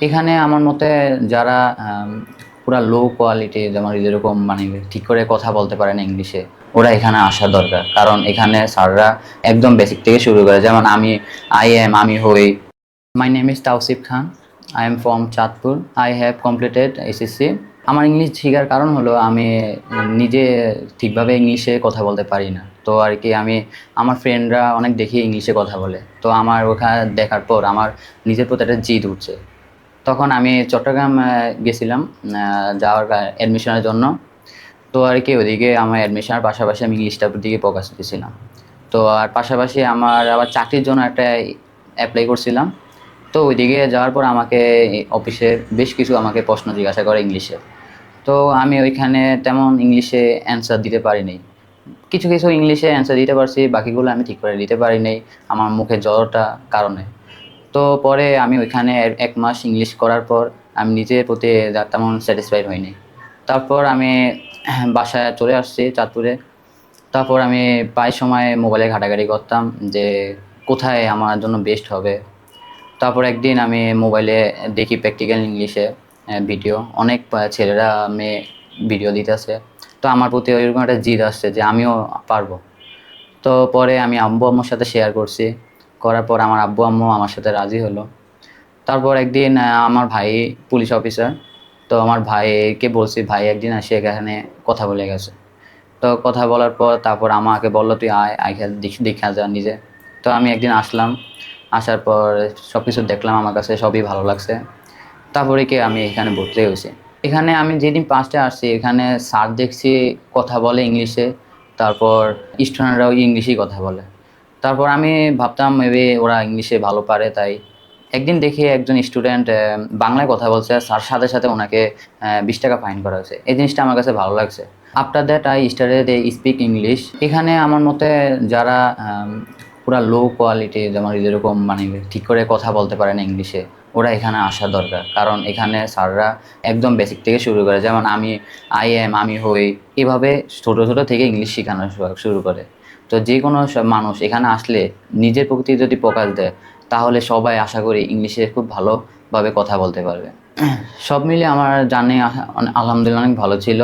এখানে আমার মতে যারা পুরা লো কোয়ালিটি যেমন যেরকম মানে ঠিক করে কথা বলতে পারে না ইংলিশে, ওরা এখানে আসা দরকার। কারণ এখানে স্যাররা একদম বেসিক থেকে শুরু করে, যেমন আমি হই। My name is Tawsif Khan. I am from Chandpur. I have completed SSC. আমার ইংলিশ শেখার কারণ হলো আমি নিজে ঠিকভাবে ইংলিশে কথা বলতে পারি না, তো আর কি আমি আমার ফ্রেন্ডরা অনেক দেখি ইংলিশে কথা বলে, তো আমার ওখানে দেখার পর আমার নিজের প্রতি একটা জিদ উঠছে। তখন আমি চট্টগ্রাম গেছিলাম যাওয়ার অ্যাডমিশনের জন্য। তো আর কি ওইদিকে আমার অ্যাডমিশনের পাশাপাশি আমি ইংলিশটার দিকে ফোকাস দিয়েছিলাম। তো আর পাশাপাশি আমার আবার চাকরির জন্য একটা অ্যাপ্লাই করছিলাম। তো ওইদিকে যাওয়ার পর আমাকে অফিসের বেশ কিছু আমাকে প্রশ্ন জিজ্ঞাসা করে ইংলিশে। তো আমি ওইখানে তেমন ইংলিশে অ্যান্সার দিতে পারিনি। কিছু কিছু ইংলিশে অ্যান্সার দিতে পারছি, বাকিগুলো আমি ঠিক করে দিতে পারিনি আমার মুখে জ্বরটা কারণে। তো পরে আমি ওইখানে 1 মাস ইংলিশ করার পর আমি নিজের প্রতি তেমন স্যাটিসফাইড হইনি। তারপর আমি বাসায় চলে আসছি চাঁদপুরে। তারপর আমি প্রায় সময় মোবাইলে ঘাটাঘাটি করতাম যে কোথায় আমার জন্য বেস্ট হবে। তারপর একদিন আমি মোবাইলে দেখি প্র্যাকটিক্যাল ইংলিশে ভিডিও, অনেক ছেলেরা মেয়ে ভিডিও দিতেছে। তো আমার প্রতি ওইরকম একটা জিদ আসছে যে আমিও পারবো। তো পরে আমি আব্বু আম্মুর সাথে শেয়ার করছি। করার পর আমার আব্বু আম্মু আমার সাথে রাজি হলো। তারপর একদিন আমার ভাই পুলিশ অফিসার। তো আমার ভাইকে বলছি, ভাই একদিন এসে এখানে কথা বলে গেছে। তো কথা বলার পর তারপর আমাকে বললো তুই আয় আইখা দেখা যা নিজে। তো আমি একদিন আসলাম। আসার পর সব কিছু দেখলাম, আমার কাছে সবই ভালো লাগছে। তারপরে কি আমি এখানে ভর্তি হয়েছি। এখানে আমি যেদিন ফার্স্টে আসছি এখানে স্যার দেখছি কথা বলে ইংলিশে। তারপর স্টুডেন্টরাও ইংলিশেই কথা বলে। তারপর আমি ভাবতাম মেবি ওরা ইংলিশে ভালো পারে, তাই একদিন দেখি একজন স্টুডেন্ট বাংলায় কথা বলছে, স্যার সাথে সাথে ওনাকে 20 টাকা ফাইন করা হয়েছে। এই জিনিসটা আমার কাছে ভালো লাগছে। After that I started speak English. এখানে আমার মতে যারা পুরা লো কোয়ালিটি যেমন যেরকম মানে ঠিক করে কথা বলতে পারে না ইংলিশে, ওরা এখানে আসা দরকার। কারণ এখানে স্যাররা একদম বেসিক থেকে শুরু করে, যেমন আমি হই, এভাবে ছোট ছোট থেকে ইংলিশ শেখানো শুরু করে। তো যে কোনো মানুষ এখানে আসলে নিজের প্রতি যদি প্রকাশ দেয়, তাহলে সবাই আশা করি ইংলিশে খুব ভালোভাবে কথা বলতে পারবে। সব মিলিয়ে আমার জার্নি আলহামদুলিল্লাহ অনেক ভালো ছিল।